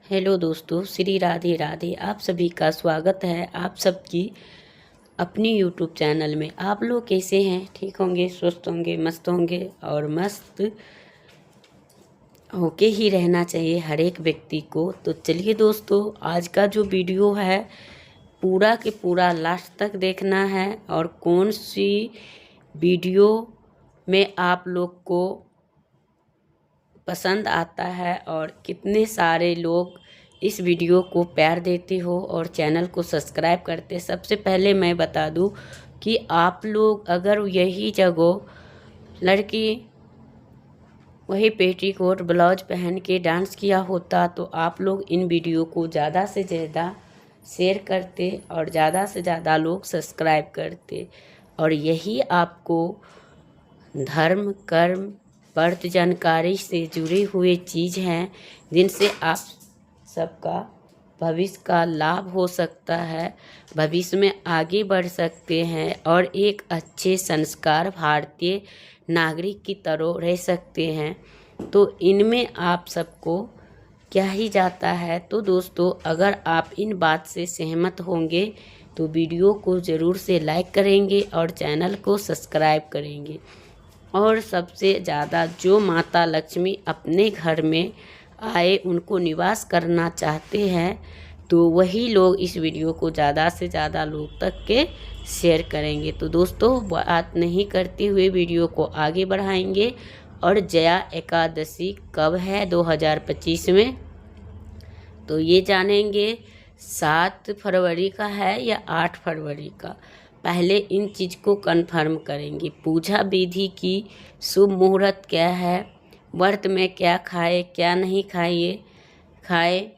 Hello दोस्तों, श्री राधे राधे। आप सभी का स्वागत है आप सबकी अपनी यूट्यूब चैनल में। आप लोग कैसे हैं? ठीक होंगे, स्वस्थ होंगे, मस्त होंगे और मस्त होके ही रहना चाहिए हर एक व्यक्ति को। तो चलिए दोस्तों, आज का जो वीडियो है पूरा के पूरा लास्ट तक देखना है और कौन सी वीडियो में आप लोग को पसंद आता है और कितने सारे लोग इस वीडियो को प्यार देते हो और चैनल को सब्सक्राइब करते। सबसे पहले मैं बता दूं कि आप लोग अगर यही जगह लड़की वही पेटीकोट ब्लाउज पहन के डांस किया होता तो आप लोग इन वीडियो को ज़्यादा से ज़्यादा शेयर करते और ज़्यादा से ज़्यादा लोग सब्सक्राइब करते। और यही आपको धर्म, कर्म, वर्त जानकारी से जुड़े हुए चीज़ हैं जिनसे आप सबका भविष्य का लाभ हो सकता है, भविष्य में आगे बढ़ सकते हैं और एक अच्छे संस्कार भारतीय नागरिक की तरह रह सकते हैं। तो इनमें आप सबको क्या ही जाता है। तो दोस्तों, अगर आप इन बात से सहमत होंगे तो वीडियो को ज़रूर से लाइक करेंगे और चैनल को सब्सक्राइब करेंगे। और सबसे ज़्यादा जो माता लक्ष्मी अपने घर में आए, उनको निवास करना चाहते हैं, तो वही लोग इस वीडियो को ज़्यादा से ज़्यादा लोग तक के शेयर करेंगे। तो दोस्तों, बात नहीं करते हुए वीडियो को आगे बढ़ाएंगे। और जया एकादशी कब है 2025 में, तो ये जानेंगे। 7 फरवरी का है या 8 फरवरी का, पहले इन चीज़ को कंफर्म करेंगे। पूजा विधि की शुभ मुहूर्त क्या है, व्रत में क्या खाए क्या नहीं खाए।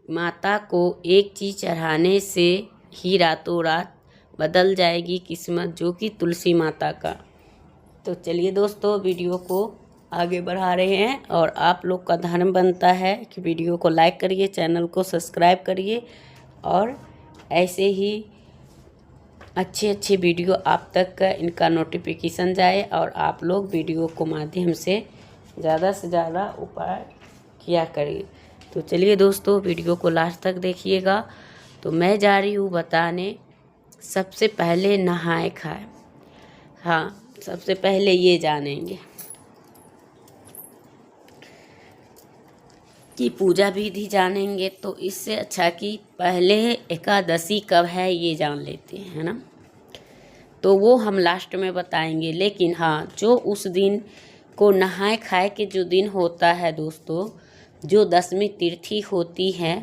माता को एक चीज़ चढ़ाने से ही रातों रात बदल जाएगी किस्मत, जो कि तुलसी माता का। तो चलिए दोस्तों, वीडियो को आगे बढ़ा रहे हैं और आप लोग का धर्म बनता है कि वीडियो को लाइक करिए, चैनल को सब्सक्राइब करिए और ऐसे ही अच्छे वीडियो आप तक का इनका नोटिफिकेशन जाए और आप लोग वीडियो को माध्यम से ज़्यादा से ज़्यादा उपाय किया करिए। तो चलिए दोस्तों, वीडियो को लास्ट तक देखिएगा। तो मैं जा रही हूँ बताने, सबसे पहले नहाए खाए। हाँ, सबसे पहले ये जानेंगे कि पूजा विधि जानेंगे, तो इससे अच्छा कि पहले एकादशी कब है ये जान लेते हैं, है ना। तो वो हम लास्ट में बताएंगे। लेकिन हाँ, जो उस दिन को नहाए खाए के जो दिन होता है दोस्तों, जो 10वीं तिथि होती है,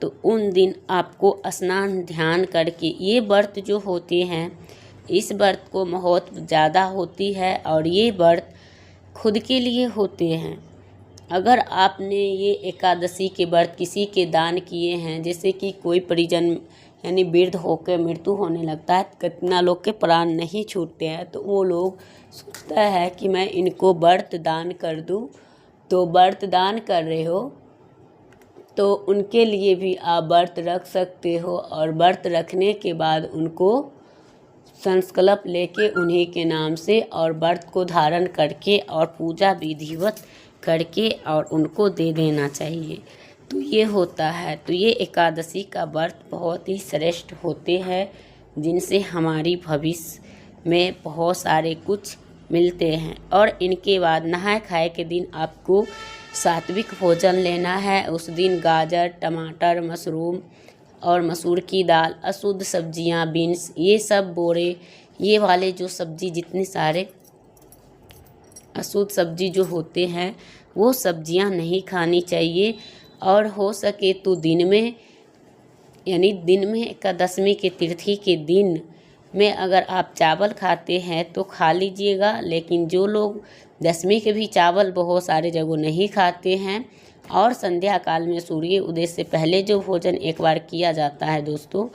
तो उन दिन आपको स्नान ध्यान करके ये व्रत जो होते हैं, इस व्रत को महत्व ज़्यादा होती है और ये व्रत खुद के लिए होते हैं। अगर आपने ये एकादशी के व्रत किसी के दान किए हैं, जैसे कि कोई परिजन यानी वृद्ध होकर मृत्यु होने लगता है, कितना लोग के प्राण नहीं छूटते हैं, तो वो लोग सोचता है कि मैं इनको व्रत दान कर दूं। तो व्रत दान कर रहे हो तो उनके लिए भी आप व्रत रख सकते हो और व्रत रखने के बाद उनको संकल्प लेके उन्हीं के नाम से और व्रत को धारण करके और पूजा विधिवत करके और उनको दे देना चाहिए। तो ये होता है। तो ये एकादशी का व्रत बहुत ही श्रेष्ठ होते हैं, जिनसे हमारी भविष्य में बहुत सारे कुछ मिलते हैं। और इनके बाद नहाए खाए के दिन आपको सात्विक भोजन लेना है। उस दिन गाजर, टमाटर, मशरूम और मसूर की दाल, अशुद्ध सब्जियां, बीन्स, ये सब बोरे, ये वाले जो सब्जी, जितने सारे अशुद्ध सब्जी जो होते हैं, वो सब्जियां नहीं खानी चाहिए। और हो सके तो दिन में, यानी दिन में एकादशी के तिथि के दिन में अगर आप चावल खाते हैं तो खा लीजिएगा। लेकिन जो लोग 10वीं के भी चावल बहुत सारे जगह नहीं खाते हैं, और संध्या काल में सूर्य उदय से पहले जो भोजन एक बार किया जाता है दोस्तों,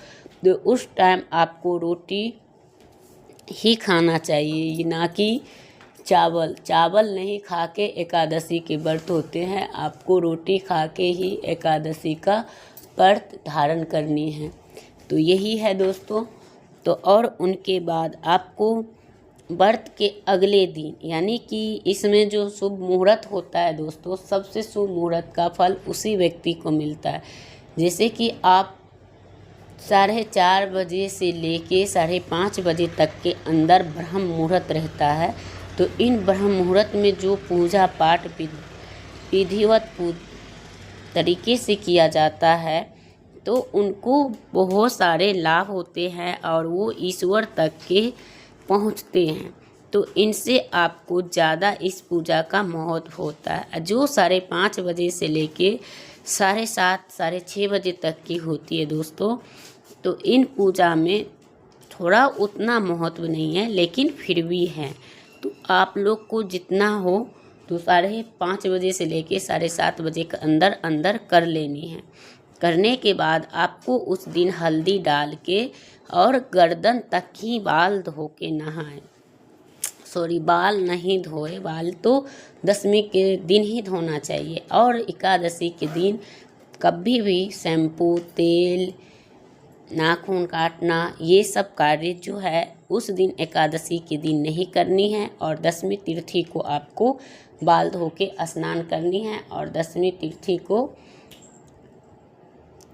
तो उस टाइम आपको रोटी ही खाना चाहिए, ना कि चावल नहीं खा के एकादशी के व्रत होते हैं। आपको रोटी खा के ही एकादशी का व्रत धारण करनी है। तो यही है दोस्तों। तो और उनके बाद आपको व्रत के अगले दिन, यानी कि इसमें जो शुभ मुहूर्त होता है दोस्तों, सबसे शुभ मुहूर्त का फल उसी व्यक्ति को मिलता है। जैसे कि आप 4:30 बजे से लेके 5:30 बजे तक के अंदर ब्रह्म मुहूर्त रहता है। तो इन ब्रह्म मुहूर्त में जो पूजा पाठ विधिवत तरीके से किया जाता है तो उनको बहुत सारे लाभ होते हैं और वो ईश्वर तक के पहुँचते हैं। तो इनसे आपको ज़्यादा इस पूजा का महत्व होता है, जो 5:30 बजे से लेके 7:30 6:30 बजे तक की होती है दोस्तों। तो इन पूजा में थोड़ा उतना महत्व नहीं है, लेकिन फिर भी है। तो आप लोग को जितना हो तो 5:30 बजे से लेके 7:30 बजे के अंदर अंदर कर लेनी है। करने के बाद आपको उस दिन हल्दी डाल के और गर्दन तक ही बाल धो के नहाएं। बाल नहीं धोए, बाल तो 10वीं के दिन ही धोना चाहिए। और एकादशी के दिन कभी भी शैम्पू, तेल, नाखून काटना, ये सब कार्य जो है उस दिन एकादशी के दिन नहीं करनी है। और 10वीं तिथि को आपको बाल धो के स्नान करनी है और 10वीं तिथि को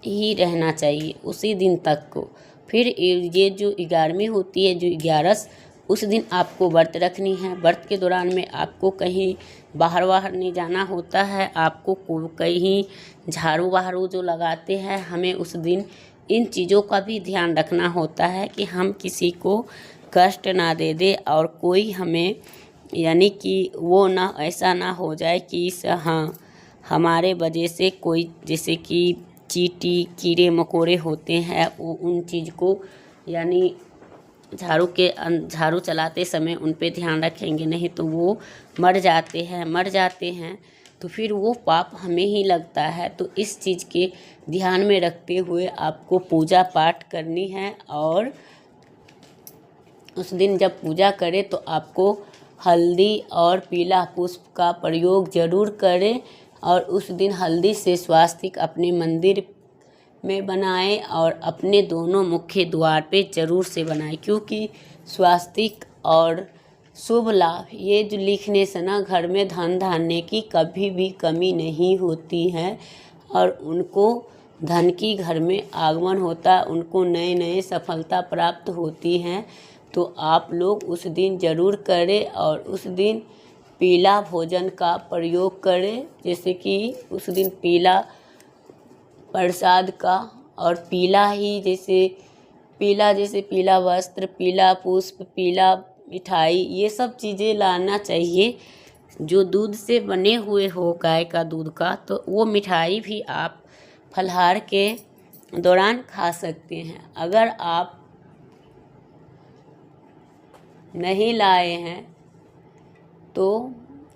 ही रहना चाहिए उसी दिन तक को। फिर ये जो 11वीं होती है, जो 11, उस दिन आपको व्रत रखनी है। व्रत के दौरान में आपको कहीं बाहर नहीं जाना होता है। आपको कहीं झाड़ू जो लगाते हैं, हमें उस दिन इन चीज़ों का भी ध्यान रखना होता है कि हम किसी को कष्ट ना दे दे और कोई हमें, यानी कि वो ना ऐसा ना हो जाए कि हमारे वजह से कोई, जैसे कि चींटी, कीड़े मकोड़े होते हैं, वो उन चीज़ को, यानी झाड़ू चलाते समय उन पे ध्यान रखेंगे नहीं तो वो मर जाते हैं तो फिर वो पाप हमें ही लगता है। तो इस चीज़ के ध्यान में रखते हुए आपको पूजा पाठ करनी है। और उस दिन जब पूजा करें तो आपको हल्दी और पीला पुष्प का प्रयोग ज़रूर करें। और उस दिन हल्दी से स्वास्तिक अपने मंदिर में बनाएं और अपने दोनों मुख्य द्वार पे ज़रूर से बनाएं, क्योंकि स्वास्तिक और शुभ लाभ ये जो लिखने से ना घर में धन धान्य की कभी भी कमी नहीं होती है और उनको धन की घर में आगमन होता है, उनको नए सफलता प्राप्त होती हैं। तो आप लोग उस दिन ज़रूर करें और उस दिन पीला भोजन का प्रयोग करें। जैसे कि उस दिन पीला प्रसाद का और पीला ही जैसे पीला वस्त्र, पीला पुष्प, पीला मिठाई, ये सब चीज़ें लाना चाहिए। जो दूध से बने हुए हो, गाय का दूध का, तो वो मिठाई भी आप फलाहार के दौरान खा सकते हैं। अगर आप नहीं लाए हैं तो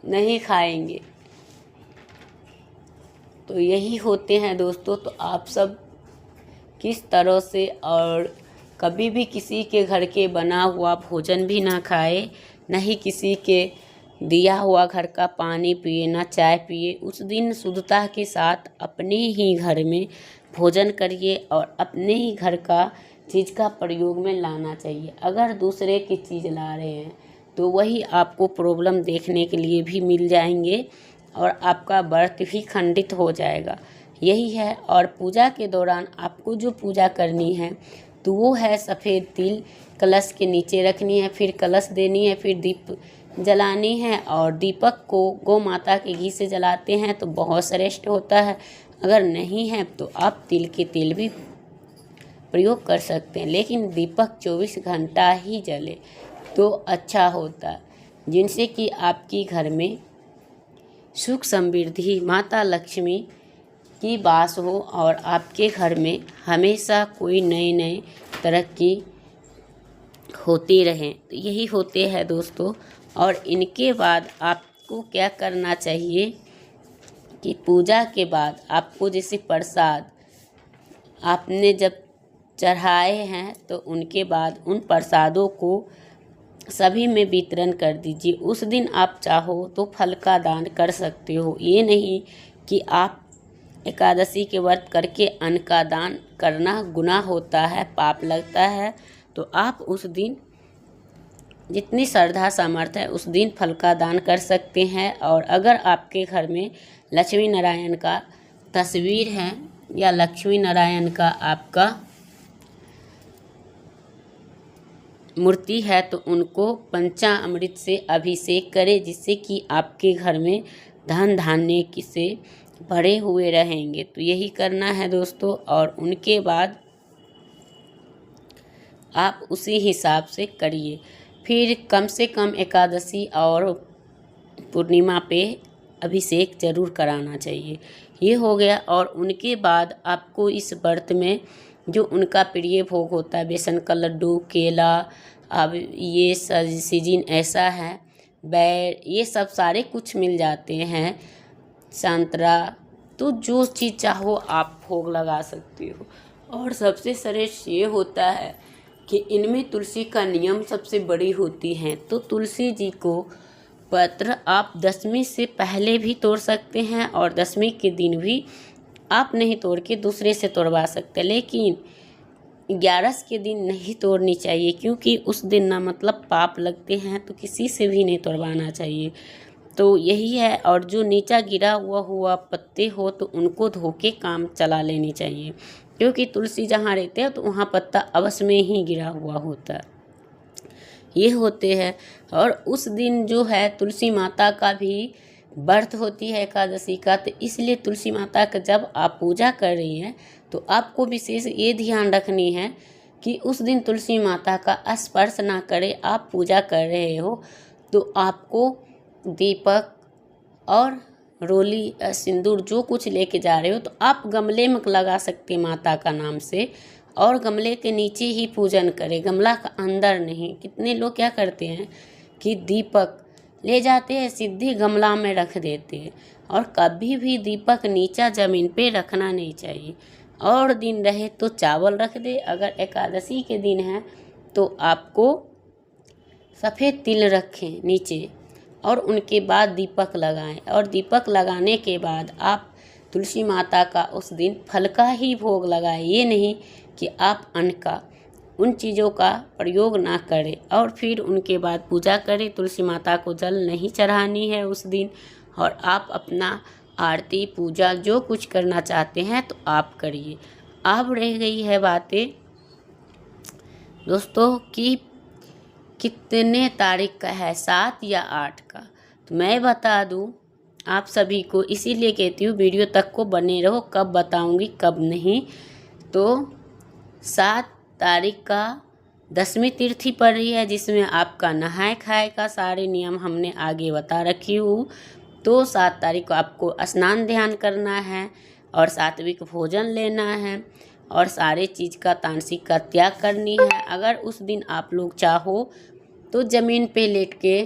नहीं खाएंगे। तो यही होते हैं दोस्तों। तो आप सब किस तरह से, और कभी भी किसी के घर के बना हुआ भोजन भी ना खाए, न ही किसी के दिया हुआ घर का पानी पिए, ना चाय पिए। उस दिन शुद्धता के साथ अपने ही घर में भोजन करिए और अपने ही घर का चीज़ का प्रयोग में लाना चाहिए। अगर दूसरे की चीज़ ला रहे हैं तो वही आपको प्रॉब्लम देखने के लिए भी मिल जाएंगे और आपका व्रत भी खंडित हो जाएगा। यही है। और पूजा के दौरान आपको जो पूजा करनी है तो वो है सफ़ेद तिल कलश के नीचे रखनी है, फिर कलश देनी है, फिर दीप जलानी है। और दीपक को गौ माता के घी से जलाते हैं तो बहुत श्रेष्ठ होता है। अगर नहीं है तो आप तिल के तेल भी प्रयोग कर सकते हैं, लेकिन दीपक 24 घंटा ही जले तो अच्छा होता है, जिनसे कि आपकी घर में सुख समृद्धि, माता लक्ष्मी की वास हो और आपके घर में हमेशा कोई नए तरक्की होती रहे। तो यही होते हैं दोस्तों। और इनके बाद आपको क्या करना चाहिए कि पूजा के बाद आपको जैसे प्रसाद आपने जब चढ़ाए हैं तो उनके बाद उन प्रसादों को सभी में वितरण कर दीजिए। उस दिन आप चाहो तो फल का दान कर सकते हो। ये नहीं कि आप एकादशी के व्रत करके अन्न का दान करना गुनाह होता है, पाप लगता है। तो आप उस दिन जितनी श्रद्धा सामर्थ्य है उस दिन फल का दान कर सकते हैं। और अगर आपके घर में लक्ष्मी नारायण का तस्वीर है या लक्ष्मी नारायण का आपका मूर्ति है तो उनको पंचामृत से अभिषेक करें, जिससे कि आपके घर में धन धान्य से भरे हुए रहेंगे। तो यही करना है दोस्तों। और उनके बाद आप उसी हिसाब से करिए। फिर कम से कम एकादशी और पूर्णिमा पे अभिषेक जरूर कराना चाहिए। ये हो गया। और उनके बाद आपको इस व्रत में जो उनका प्रिय भोग होता है, बेसन का लड्डू, केला, अब ये सीजन ऐसा है, बैर, ये सब सारे कुछ मिल जाते हैं, संतरा, तो जो चीज़ चाहो आप भोग लगा सकते हो। और सबसे श्रेष्ठ ये होता है कि इनमें तुलसी का नियम सबसे बड़ी होती है। तो तुलसी जी को पत्र आप दशमी से पहले भी तोड़ सकते हैं और दशमी के दिन भी आप नहीं तोड़ के दूसरे से तोड़वा सकते हैं, लेकिन 11 के दिन नहीं तोड़नी चाहिए, क्योंकि उस दिन ना मतलब पाप लगते हैं, तो किसी से भी नहीं तोड़वाना चाहिए। तो यही है। और जो नीचा गिरा हुआ पत्ते हो तो उनको धो के काम चला लेनी चाहिए, क्योंकि तुलसी जहाँ रहते हैं तो वहाँ पत्ता अवश्य में ही गिरा हुआ होता है। ये होते हैं। और उस दिन जो है तुलसी माता का भी व्रत होती है एकादशी का, तो इसलिए तुलसी माता का जब आप पूजा कर रही हैं तो आपको विशेष ये ध्यान रखनी है कि उस दिन तुलसी माता का स्पर्श ना करें। आप पूजा कर रहे हो तो आपको दीपक और रोली, सिंदूर जो कुछ लेके जा रहे हो तो आप गमले में लगा सकते माता का नाम से, और गमले के नीचे ही पूजन करें, गमला का अंदर नहीं। कितने लोग क्या करते हैं कि दीपक ले जाते हैं सीधे गमला में रख देते हैं, और कभी भी दीपक नीचा ज़मीन पे रखना नहीं चाहिए। और दिन रहे तो चावल रख दे। अगर एकादशी के दिन है तो आपको सफ़ेद तिल रखें नीचे, और उनके बाद दीपक लगाएं। और दीपक लगाने के बाद आप तुलसी माता का उस दिन फल का ही भोग लगाएं। ये नहीं कि आप अन्न का, उन चीज़ों का प्रयोग ना करें। और फिर उनके बाद पूजा करें। तुलसी माता को जल नहीं चढ़ानी है उस दिन, और आप अपना आरती पूजा जो कुछ करना चाहते हैं तो आप करिए। अब रह गई है बातें दोस्तों कि कितने तारीख का है, 7 या 8 का। तो मैं बता दूं आप सभी को, इसीलिए कहती हूँ वीडियो तक को बने रहो, कब बताऊंगी कब नहीं। तो 7 तारीख का दशमी तिथि पड़ रही है, जिसमें आपका नहाए खाए का सारे नियम हमने आगे बता रखी हूँ। तो 7 तारीख को आपको स्नान ध्यान करना है और सात्विक भोजन लेना है और सारे चीज़ का तामसिक का त्याग करनी है। अगर उस दिन आप लोग चाहो तो ज़मीन पे लेट के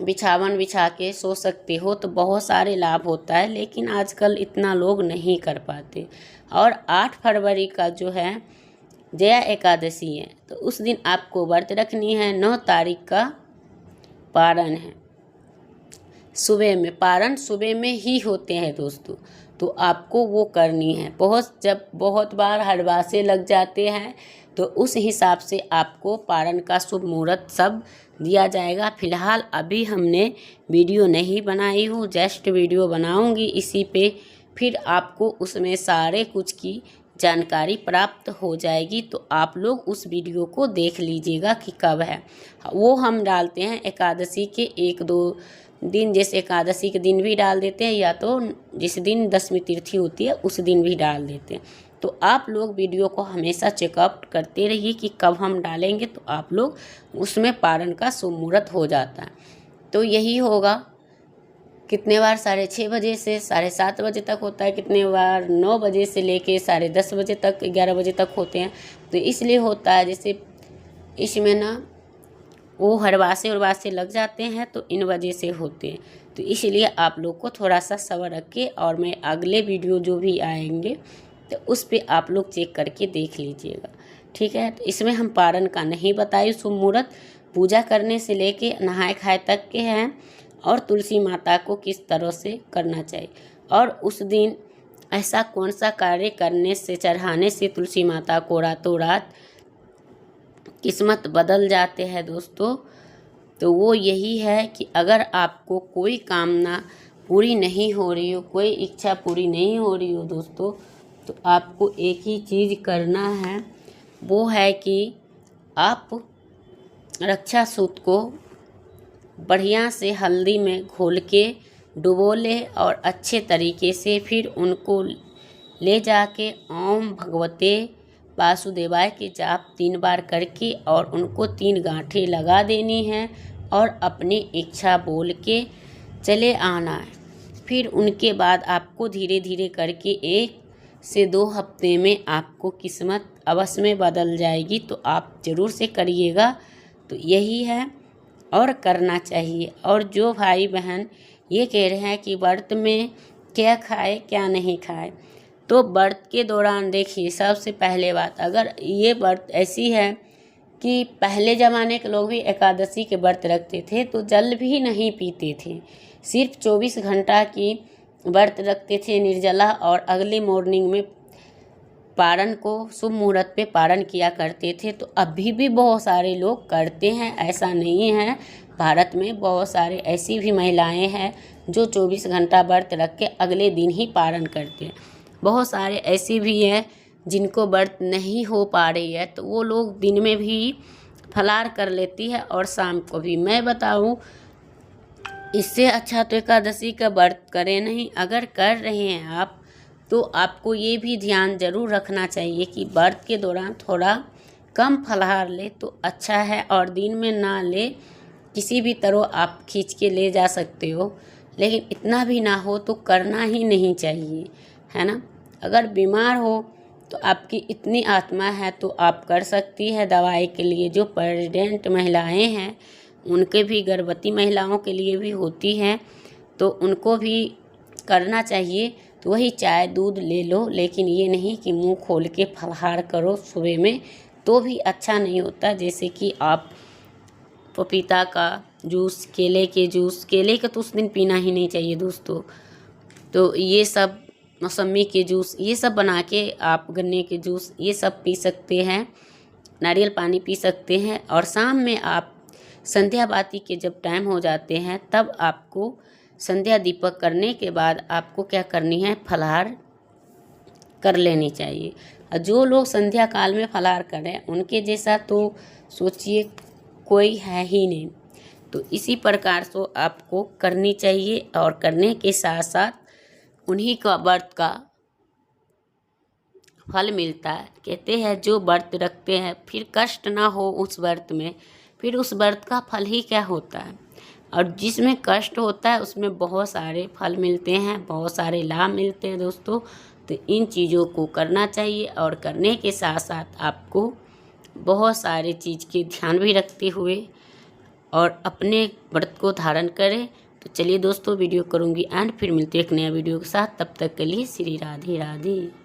बिछावन बिछा के सो सकते हो, तो बहुत सारे लाभ होता है, लेकिन आजकल इतना लोग नहीं कर पाते। और 8 फरवरी का जो है जया एकादशी है, तो उस दिन आपको व्रत रखनी है। 9 तारीख का पारण है, सुबह में पारण सुबह में ही होते हैं दोस्तों, तो आपको वो करनी है। जब बहुत बार हरवासे लग जाते हैं तो उस हिसाब से आपको पारण का शुभ मुहूर्त सब दिया जाएगा। फिलहाल अभी हमने वीडियो नहीं बनाई हूँ, जस्ट वीडियो बनाऊंगी इसी पे, फिर आपको उसमें सारे कुछ की जानकारी प्राप्त हो जाएगी। तो आप लोग उस वीडियो को देख लीजिएगा कि कब है। वो हम डालते हैं एकादशी के 1-2 दिन, जैसे एकादशी के दिन भी डाल देते हैं, या तो जिस दिन दशमी तिथि होती है उस दिन भी डाल देते हैं। तो आप लोग वीडियो को हमेशा चेकआउट करते रहिए कि कब हम डालेंगे, तो आप लोग उसमें पारण का शुभ मुहूर्त हो जाता है। तो यही होगा। कितने बार 6:30 बजे से 7:30 बजे तक होता है, कितने बार 9 बजे से लेके 10:30 बजे तक, 11 बजे तक होते हैं। तो इसलिए होता है, जैसे इसमें ना वो हरवासे लग जाते हैं, तो इन वजह से होते हैं। तो इसलिए आप लोग को थोड़ा सा सब्र रखें, और मैं अगले वीडियो जो भी आएंगे तो उस पे आप लोग चेक करके देख लीजिएगा, ठीक है। तो इसमें हम पारण का नहीं बताए, शुभ मुहूर्त पूजा करने से लेके नहाए खाए तक के हैं, और तुलसी माता को किस तरह से करना चाहिए, और उस दिन ऐसा कौन सा कार्य करने से, चढ़ाने से तुलसी माता को रातों रात किस्मत बदल जाते हैं दोस्तों। तो वो यही है कि अगर आपको कोई कामना पूरी नहीं हो रही हो, कोई इच्छा पूरी नहीं हो रही हो दोस्तों, तो आपको एक ही चीज़ करना है, वो है कि आप रक्षा सूत को बढ़िया से हल्दी में घोल के डुबो ले और अच्छे तरीके से फिर उनको ले जाके ओम भगवते वासुदेवाय के जाप 3 बार करके और उनको 3 गांठें लगा देनी है और अपनी इच्छा बोल के चले आना है। फिर उनके बाद आपको धीरे धीरे करके 1 से 2 हफ्ते में आपको किस्मत अवश्य में बदल जाएगी। तो आप ज़रूर से करिएगा। तो यही है और करना चाहिए। और जो भाई बहन ये कह रहे हैं कि व्रत में क्या खाए क्या नहीं खाए, तो व्रत के दौरान देखिए, सबसे पहले बात, अगर ये व्रत ऐसी है कि पहले ज़माने के लोग भी एकादशी के व्रत रखते थे तो जल भी नहीं पीते थे, सिर्फ 24 घंटा की व्रत रखते थे निर्जला, और अगले मॉर्निंग में पारण को शुभ मुहूर्त पे पारण किया करते थे। तो अभी भी बहुत सारे लोग करते हैं, ऐसा नहीं है। भारत में बहुत सारे ऐसी भी महिलाएं हैं जो 24 घंटा व्रत रख के अगले दिन ही पारण करते हैं। बहुत सारे ऐसे भी हैं जिनको व्रत नहीं हो पा रही है तो वो लोग दिन में भी फलाहार कर लेती है और शाम को भी। मैं बताऊं, इससे अच्छा तो एकादशी का व्रत करें नहीं। अगर कर रहे हैं आप तो आपको ये भी ध्यान जरूर रखना चाहिए कि व्रत के दौरान थोड़ा कम फलाहार ले तो अच्छा है, और दिन में ना ले। किसी भी तरह आप खींच के ले जा सकते हो, लेकिन इतना भी ना हो तो करना ही नहीं चाहिए, है ना। अगर बीमार हो तो आपकी इतनी आत्मा है तो आप कर सकती है दवाई के लिए। जो प्रेग्नेंट महिलाएं हैं उनके भी, गर्भवती महिलाओं के लिए भी होती हैं, तो उनको भी करना चाहिए। तो वही चाय दूध ले लो, लेकिन ये नहीं कि मुंह खोल के फलाहार करो सुबह में, तो भी अच्छा नहीं होता। जैसे कि आप पपीता का जूस, केले के जूस, केले का तो उस दिन पीना ही नहीं चाहिए दोस्तों। तो ये सब, मौसमी के जूस, ये सब बना के आप, गन्ने के जूस, ये सब पी सकते हैं। नारियल पानी पी सकते हैं। और शाम में आप संध्या बाती के जब टाइम हो जाते हैं तब आपको संध्या दीपक करने के बाद आपको क्या करनी है, फलाहार कर लेनी चाहिए। और जो लोग संध्या काल में फलाहार कर रहे हैं उनके जैसा तो सोचिए कोई है ही नहीं। तो इसी प्रकार से आपको करनी चाहिए, और करने के साथ साथ उन्हीं का व्रत का फल मिलता है। कहते हैं जो व्रत रखते हैं फिर कष्ट ना हो उस व्रत में, फिर उस व्रत का फल ही क्या होता है। और जिसमें कष्ट होता है उसमें बहुत सारे फल मिलते हैं, बहुत सारे लाभ मिलते हैं दोस्तों। तो इन चीज़ों को करना चाहिए, और करने के साथ साथ आपको बहुत सारे चीज़ के ध्यान भी रखते हुए और अपने व्रत को धारण करें। तो चलिए दोस्तों, वीडियो करूँगी एंड फिर मिलते हैं एक नया वीडियो के साथ। तब तक के लिए श्री राधे राधे।